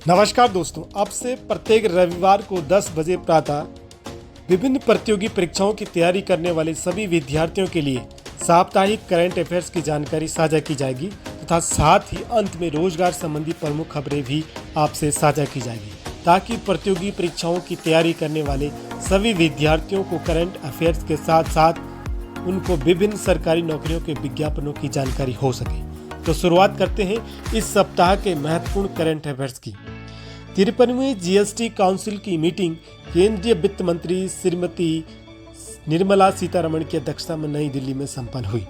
नमस्कार दोस्तों, अब से प्रत्येक रविवार को 10 बजे प्रातः विभिन्न प्रतियोगी परीक्षाओं की तैयारी करने वाले सभी विद्यार्थियों के लिए साप्ताहिक करंट अफेयर्स की जानकारी साझा की जाएगी तथा साथ ही अंत में रोजगार संबंधी प्रमुख खबरें भी आपसे साझा की जाएगी, ताकि प्रतियोगी परीक्षाओं की तैयारी करने वाले सभी विद्यार्थियों को करंट अफेयर्स के साथ साथ उनको विभिन्न सरकारी नौकरियों के विज्ञापनों की जानकारी हो सके। तो शुरुआत करते हैं इस सप्ताह के महत्वपूर्ण करंट अफेयर्स की। 53वीं जीएसटी काउंसिल की मीटिंग केंद्रीय वित्त मंत्री श्रीमती निर्मला सीतारमण की अध्यक्षता में नई दिल्ली में संपन्न हुई।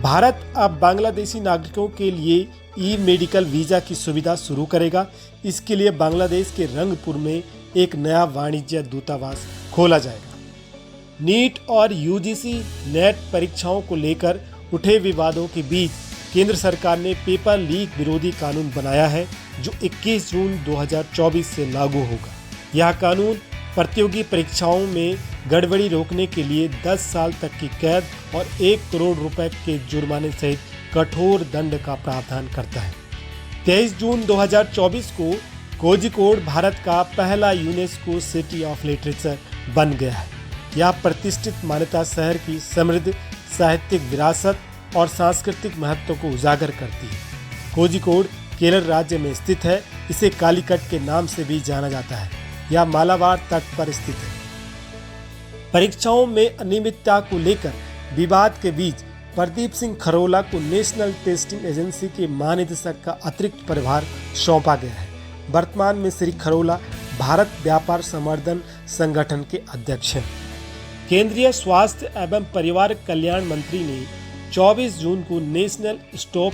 भारत अब बांग्लादेशी नागरिकों के लिए ई मेडिकल वीजा की सुविधा शुरू करेगा। इसके लिए बांग्लादेश के रंगपुर में एक नया वाणिज्य दूतावास खोला जाएगा। नीट और यूजीसी नेट परीक्षाओं को लेकर उठे विवादों के बीच केंद्र सरकार ने पेपर लीक विरोधी कानून बनाया है, जो 21 जून 2024 से लागू होगा। यह कानून प्रतियोगी परीक्षाओं में गड़बड़ी रोकने के लिए 10 साल तक की कैद और 1 करोड़ रुपए के जुर्माने सहित कठोर दंड का प्रावधान करता है। 23 जून 2024 को कोझिकोड भारत का पहला यूनेस्को सिटी ऑफ लिटरेचर बन गया है। यह प्रतिष्ठित मान्यता शहर की समृद्ध साहित्यिक विरासत और सांस्कृतिक महत्व को उजागर करती है। कोझिकोड केरल राज्य में स्थित है। इसे कालीकट के नाम से भी जाना जाता है। यह मालाबार तट पर स्थित है। परीक्षाओं में अनियमितता को लेकर विवाद के बीच प्रदीप सिंह खरोला को नेशनल टेस्टिंग एजेंसी के महानिदेशक का अतिरिक्त प्रभार सौंपा गया है। वर्तमान में श्री खरोला भारत व्यापार संवर्धन संगठन के अध्यक्ष हैं। केंद्रीय स्वास्थ्य एवं परिवार कल्याण मंत्री ने 24 जून को नेशनल स्टॉप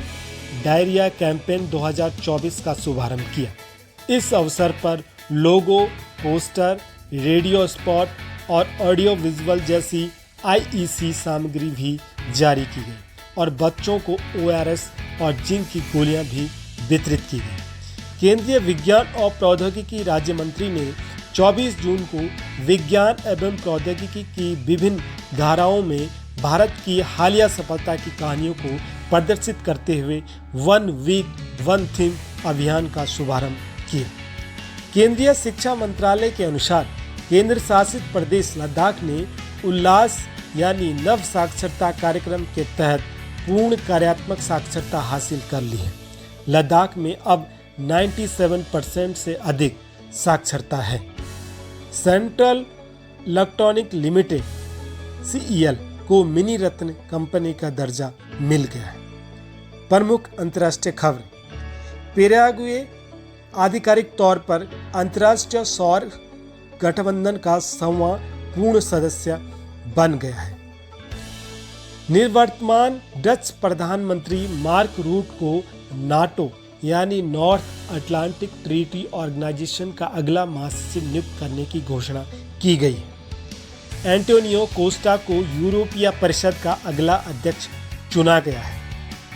डायरिया कैंपेन 2024 का शुभारंभ किया। इस अवसर पर लोगो, पोस्टर, रेडियो स्पॉट और ऑडियो विजुअल जैसी आईईसी सामग्री भी जारी की गई और बच्चों को ORS और जिंक की गोलियां भी वितरित की गई। केंद्रीय विज्ञान और प्रौद्योगिकी राज्य मंत्री ने 24 जून को विज्ञान एवं प्रौद्योगिकी की विभिन्न धाराओं में भारत की हालिया सफलता की कहानियों को प्रदर्शित करते हुए वन वीक वन थीम अभियान का शुभारंभ किया। केंद्रीय शिक्षा मंत्रालय के अनुसार केंद्र शासित प्रदेश लद्दाख ने उल्लास यानी नव साक्षरता कार्यक्रम के तहत पूर्ण कार्यात्मक साक्षरता हासिल कर ली है। लद्दाख में अब 97% से अधिक साक्षरता है। सेंट्रल इलेक्ट्रॉनिक लिमिटेड CEL को मिनी रत्न कंपनी का दर्जा मिल गया है। प्रमुख अंतर्राष्ट्रीय खबर। पैराग्वे आधिकारिक तौर पर अंतर्राष्ट्रीय सौर गठबंधन का 6वां पूर्ण सदस्य बन गया है। निवर्तमान डच प्रधानमंत्री मार्क रूट को नाटो यानी नॉर्थ अटलांटिक ट्रीटी ऑर्गेनाइजेशन का अगला महासचिव नियुक्त करने की घोषणा की गई है। एंटोनियो कोस्टा को यूरोपीय परिषद का अगला अध्यक्ष चुना गया है।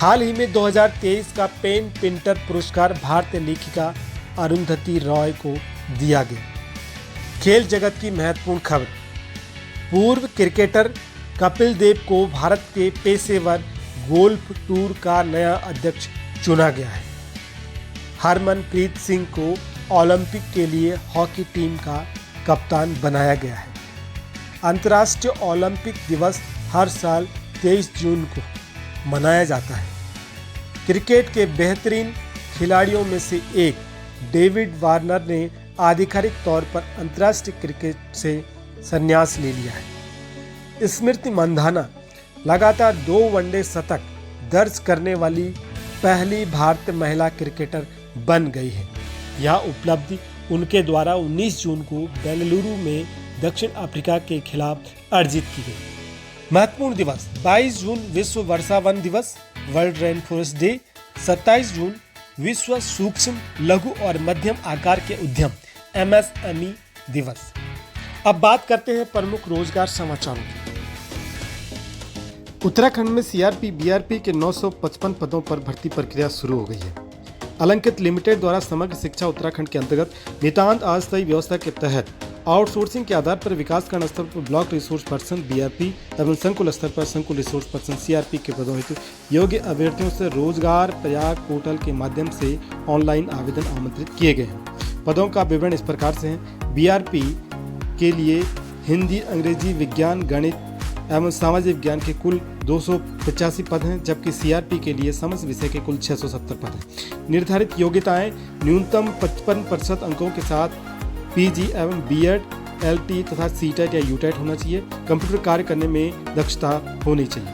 हाल ही में 2023 का पेन पिंटर पुरस्कार भारतीय लेखिका अरुंधति रॉय को दिया गया। खेल जगत की महत्वपूर्ण खबर। पूर्व क्रिकेटर कपिल देव को भारत के पेशेवर गोल्फ टूर का नया अध्यक्ष चुना गया है। हरमनप्रीत सिंह को ओलंपिक के लिए हॉकी टीम का कप्तान बनाया गया है। अंतर्राष्ट्रीय ओलंपिक दिवस हर साल 23 जून को मनाया जाता है। क्रिकेट के बेहतरीन खिलाड़ियों में से एक डेविड वार्नर ने आधिकारिक तौर पर अंतर्राष्ट्रीय क्रिकेट से संन्यास ले लिया है। स्मृति मंधाना लगातार 2 वनडे शतक दर्ज करने वाली पहली भारतीय महिला क्रिकेटर बन गई है। यह उपलब्धि उनके द्वारा 19 जून को बेंगलुरु में दक्षिण अफ्रीका के खिलाफ अर्जित की गई। महत्वपूर्ण दिवस। 22 जून विश्व वर्षा वन दिवस वर्ल्ड रेन फॉरेस्ट डे। 27 जून विश्व सूक्ष्म, लघु और मध्यम आकार के उद्यम MSME दिवस। अब बात करते हैं प्रमुख रोजगार समाचारों की। उत्तराखंड में CRP BRP के 955 पदों पर भर्ती प्रक्रिया शुरू हो गई है। अलंकित लिमिटेड द्वारा समग्र शिक्षा उत्तराखंड के अंतर्गत नितांत अस्थायी व्यवस्था के तहत आउटसोर्सिंग के आधार पर विकासखंड स्तर पर ब्लॉक रिसोर्स पर्सन BRP एवं संकुल स्तर पर संकुल रिसोर्स पर्सन CRP के पदों हेतु योग्य अभ्यर्थियों से रोजगार प्रयाग पोर्टल के माध्यम से ऑनलाइन आवेदन आमंत्रित किए गए हैं। पदों का विवरण इस प्रकार से है। BRP के लिए हिंदी, अंग्रेजी, विज्ञान, गणित एवं सामाजिक विज्ञान के कुल 285 पद हैं, जबकि CRP के लिए समस्त विषय के कुल 670 पद हैं। निर्धारित योग्यताएं न्यूनतम 55% अंकों के साथ PG एवं B.Ed, LT तथा CTET या UTET होना चाहिए। कंप्यूटर कार्य करने में दक्षता होनी चाहिए।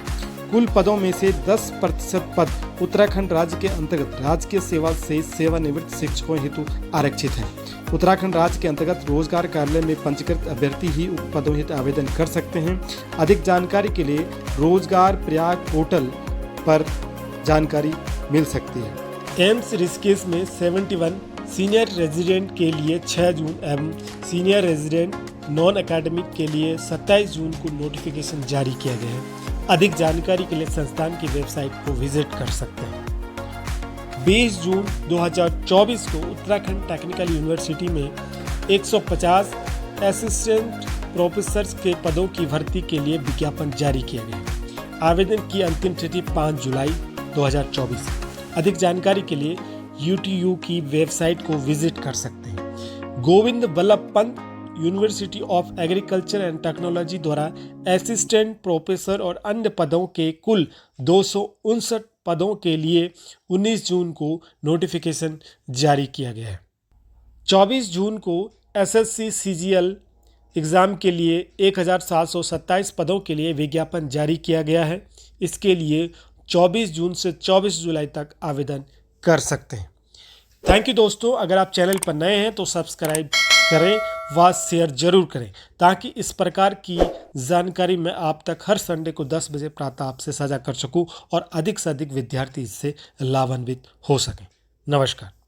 कुल पदों में से 10% पद उत्तराखंड राज्य के अंतर्गत राजकीय सेवा से सेवानिवृत्त शिक्षकों हेतु आरक्षित हैं। उत्तराखंड राज्य के अंतर्गत रोजगार कार्यालय में पंजीकृत अभ्यर्थी ही उक्त पदों हेतु आवेदन कर सकते हैं। अधिक जानकारी के लिए रोजगार प्रयाग पोर्टल पर जानकारी मिल सकती है। एम्स ऋषिकेश में 71 सीनियर रेजिडेंट के लिए 6 जून एवं सीनियर रेजिडेंट नॉन एकेडमिक के लिए 27 जून को नोटिफिकेशन जारी किया गया है। अधिक जानकारी के लिए संस्थान की वेबसाइट को विजिट कर सकते हैं। 20 जून 2024 को उत्तराखंड टेक्निकल यूनिवर्सिटी में 150 असिस्टेंट प्रोफेसर के पदों की भर्ती के लिए विज्ञापन जारी किया गया। आवेदन की अंतिम तिथि 5 जुलाई 2024। अधिक जानकारी के लिए UTU की वेबसाइट को विजिट कर सकते हैं। Govind Ballabh Pant university of agriculture and technology द्वारा असिस्टेंट प्रोफेसर और अन्य पदों के कुल 259 पदों के लिए 19 जून को नोटिफिकेशन जारी किया गया है। 24 जून को SSC CGL एग्ज़ाम के लिए 1727 पदों के लिए विज्ञापन जारी किया गया है। इसके लिए 24 जून से 24 जुलाई तक आवेदन कर सकते हैं। थैंक यू दोस्तों, अगर आप चैनल पर नए हैं तो सब्सक्राइब करें व शेयर जरूर करें, ताकि इस प्रकार की जानकारी मैं आप तक हर संडे को 10 बजे प्रातः आपसे साझा कर सकूं और अधिक से अधिक विद्यार्थी इससे लाभान्वित हो सकें। नमस्कार।